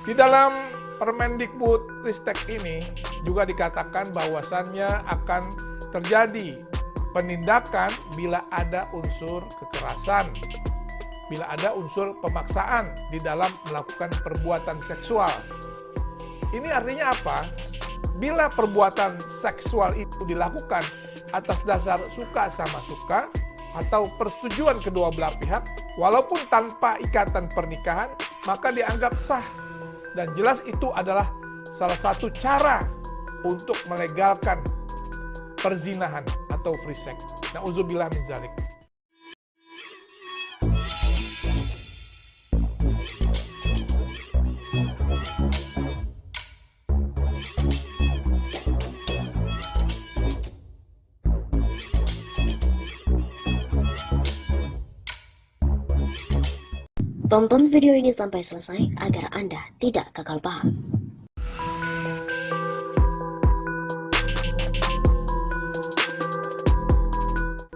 Di dalam Permendikbudristek ini juga dikatakan bahwasannya akan terjadi penindakan bila ada unsur kekerasan, bila ada unsur pemaksaan di dalam melakukan perbuatan seksual. Ini artinya apa? Bila perbuatan seksual itu dilakukan atas dasar suka sama suka atau persetujuan kedua belah pihak, walaupun tanpa ikatan pernikahan, maka dianggap sah. Dan jelas itu adalah salah satu cara untuk melegalkan perzinahan atau free sex. Na'udzubillah min dzalik. Tonton video ini sampai selesai agar Anda tidak gagal paham.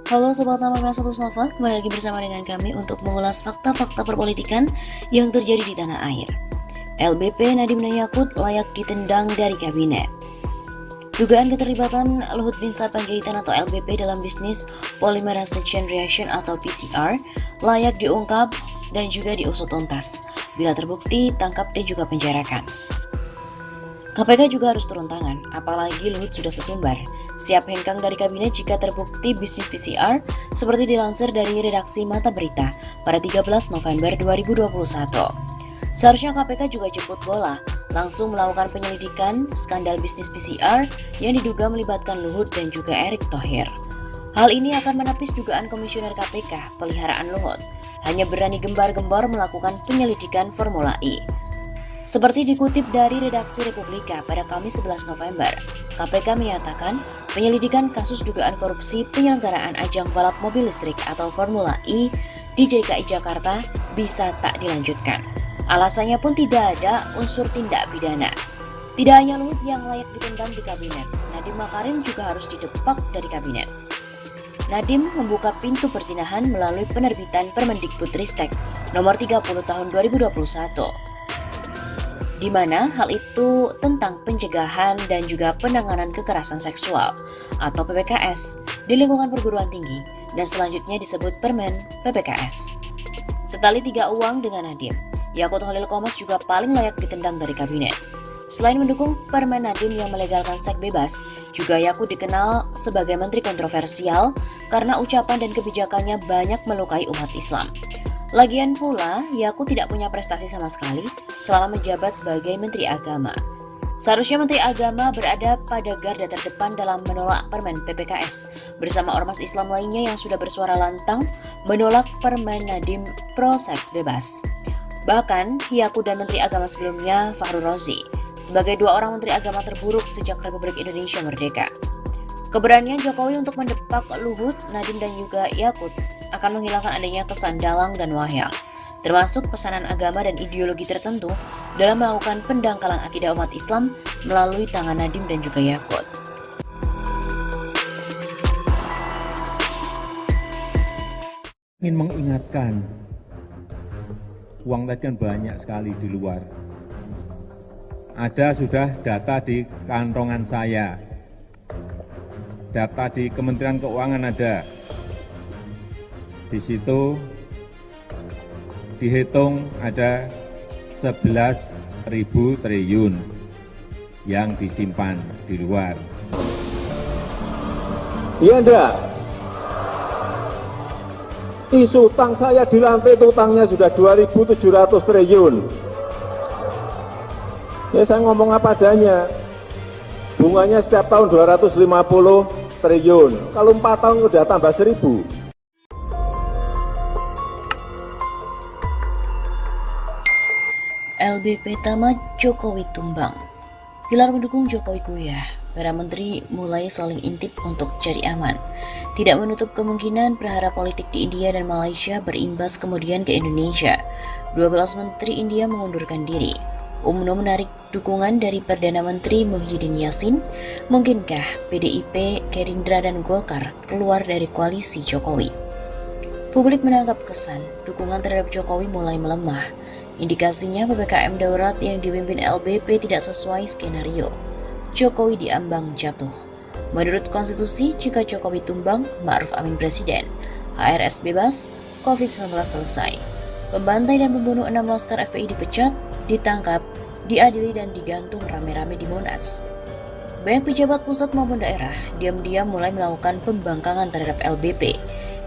Halo Sobat Nama 1 Safa, kembali lagi bersama dengan kami untuk mengulas fakta-fakta perpolitikan yang terjadi di tanah air. LBP Nadiem dan Yakut layak ditendang dari kabinet. Dugaan keterlibatan Luhut Binsar Panjaitan atau LBP dalam bisnis Polymerase Chain Reaction atau PCR layak diungkap dan juga diusut tuntas. Bila terbukti, tangkap dan juga penjarakan. KPK juga harus turun tangan, apalagi Luhut sudah sesumbar. Siap hengkang dari kabinet jika terbukti bisnis PCR seperti dilansir dari redaksi Mata Berita pada 13 November 2021. Seharusnya KPK juga jemput bola, langsung melakukan penyelidikan skandal bisnis PCR yang diduga melibatkan Luhut dan juga Erick Thohir. Hal ini akan menepis dugaan komisioner KPK peliharaan Luhut hanya berani gembar-gembor melakukan penyelidikan Formula E. Seperti dikutip dari redaksi Republika pada Kamis 11 November, KPK menyatakan penyelidikan kasus dugaan korupsi penyelenggaraan ajang balap mobil listrik atau Formula E di DKI Jakarta bisa tak dilanjutkan. Alasannya pun tidak ada unsur tindak pidana. Tidak hanya Luhut yang layak ditendang di kabinet, Nadiem Makarim juga harus didepak dari kabinet. Nadiem membuka pintu perzinahan melalui penerbitan Permendikbudristek nomor 30 tahun 2021. Di mana hal itu tentang pencegahan dan juga penanganan kekerasan seksual atau PPKS di lingkungan perguruan tinggi dan selanjutnya disebut Permen PPKS. Setali tiga uang dengan Nadiem, Yakut Holil Qomas juga paling layak ditendang dari kabinet. Selain mendukung Permen Nadiem yang melegalkan seks bebas, juga Yakut dikenal sebagai menteri kontroversial karena ucapan dan kebijakannya banyak melukai umat Islam. Lagian pula, Yakut tidak punya prestasi sama sekali selama menjabat sebagai Menteri Agama. Seharusnya Menteri Agama berada pada garda terdepan dalam menolak Permen PPKS bersama ormas Islam lainnya yang sudah bersuara lantang menolak Permen Nadiem pro seks bebas. Bahkan, Yakut dan Menteri Agama sebelumnya, Fahru Rozi, sebagai dua orang Menteri Agama terburuk sejak Republik Indonesia merdeka. Keberanian Jokowi untuk mendepak Luhut, Nadiem dan juga Yakut akan menghilangkan adanya kesan dalang dan wahyang, termasuk pesanan agama dan ideologi tertentu dalam melakukan pendangkalan akidah umat Islam melalui tangan Nadiem dan juga Yakut. Ingin mengingatkan, uang tadi kan banyak sekali di luar. Ada sudah data di kantongan saya, data di Kementerian Keuangan ada. Di situ dihitung ada 11.000 triliun yang disimpan di luar. Iya enggak? Isu utang saya di lantai itu utangnya sudah 2.700 triliun. Ya saya ngomong apa adanya. Bunganya setiap tahun 250 triliun. Kalau 4 tahun udah tambah 1.000. LBP tamat, Jokowi tumbang. Pilar mendukung Jokowi goyah. Para menteri mulai saling intip untuk cari aman. Tidak menutup kemungkinan perhara politik di India dan Malaysia berimbas kemudian ke Indonesia. 12 menteri India mengundurkan diri. UMNO menarik dukungan dari Perdana Menteri Muhyiddin Yassin. Mungkinkah PDIP, Gerindra, dan Golkar keluar dari koalisi Jokowi? Publik menangkap kesan dukungan terhadap Jokowi mulai melemah. Indikasinya PPKM darurat yang dipimpin LBP tidak sesuai skenario. Jokowi diambang jatuh. Menurut konstitusi, jika Jokowi tumbang, Ma'ruf Amin presiden, HRS bebas, COVID-19 selesai. Pembantai dan pembunuh 6 laskar FPI dipecat, ditangkap, diadili dan digantung rame-rame di Monas. Banyak pejabat pusat maupun daerah diam-diam mulai melakukan pembangkangan terhadap LBP,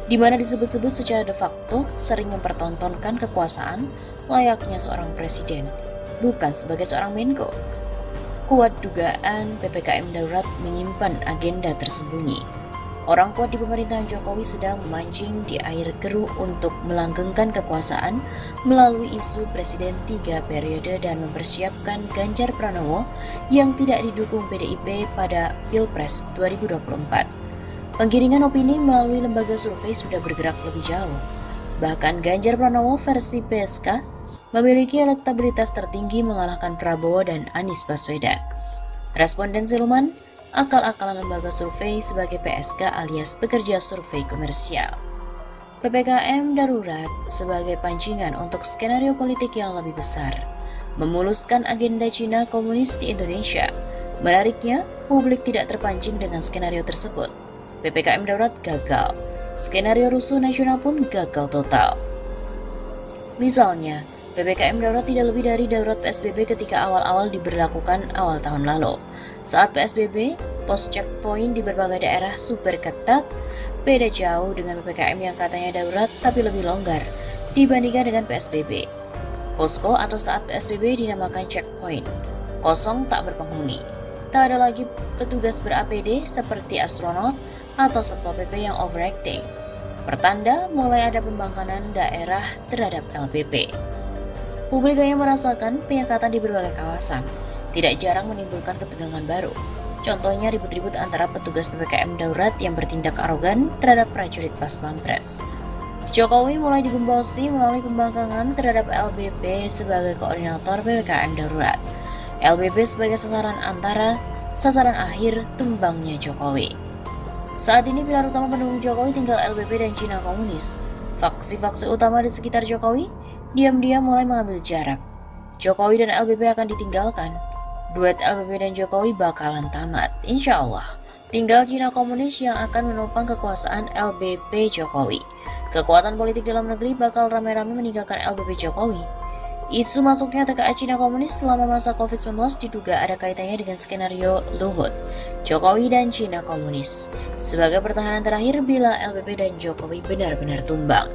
di mana disebut-sebut secara de facto sering mempertontonkan kekuasaan layaknya seorang presiden, bukan sebagai seorang Menko. Kuat dugaan PPKM darurat menyimpan agenda tersembunyi. Orang kuat di pemerintahan Jokowi sedang memancing di air keruh untuk melanggengkan kekuasaan melalui isu Presiden 3 periode dan mempersiapkan Ganjar Pranowo yang tidak didukung PDIP pada Pilpres 2024. Penggiringan opini melalui lembaga survei sudah bergerak lebih jauh. Bahkan Ganjar Pranowo versi PSK memiliki elektabilitas tertinggi mengalahkan Prabowo dan Anies Baswedan. Responden siluman, akal-akalan lembaga survei sebagai PSK alias pekerja survei komersial. PPKM darurat sebagai pancingan untuk skenario politik yang lebih besar, memuluskan agenda Cina komunis di Indonesia. Menariknya, publik tidak terpancing dengan skenario tersebut. PPKM darurat gagal, skenario rusuh nasional pun gagal total. Misalnya, PPKM darurat tidak lebih dari darurat PSBB ketika awal-awal diberlakukan awal tahun lalu. Saat PSBB, pos checkpoint di berbagai daerah super ketat, beda jauh dengan PPKM yang katanya darurat tapi lebih longgar dibandingkan dengan PSBB. Posko atau saat PSBB dinamakan checkpoint, kosong tak berpenghuni. Tak ada lagi petugas ber-APD seperti astronot atau Satpol PP yang overacting. Pertanda mulai ada pembangkangan daerah terhadap LBP. Publik hanya merasakan penyekatan di berbagai kawasan, tidak jarang menimbulkan ketegangan baru. Contohnya ribut-ribut antara petugas PPKM darurat yang bertindak arogan terhadap prajurit pas pampres. Jokowi mulai digembosi melalui pembangkangan terhadap LBP sebagai koordinator PPKM darurat. LBP sebagai sasaran antara, sasaran akhir tumbangnya Jokowi. Saat ini pilar utama pendukung Jokowi tinggal LBP dan Cina komunis. Faksi-faksi utama di sekitar Jokowi diam-diam mulai mengambil jarak. Jokowi dan LBP akan ditinggalkan. Duet LBP dan Jokowi bakalan tamat, insya Allah. Tinggal Cina komunis yang akan menopang kekuasaan LBP Jokowi. Kekuatan politik dalam negeri bakal rame-rame meninggalkan LBP Jokowi. Isu masuknya TKA Cina komunis selama masa COVID-19 diduga ada kaitannya dengan skenario Luhut, Jokowi dan Cina komunis sebagai pertahanan terakhir bila LBP dan Jokowi benar-benar tumbang.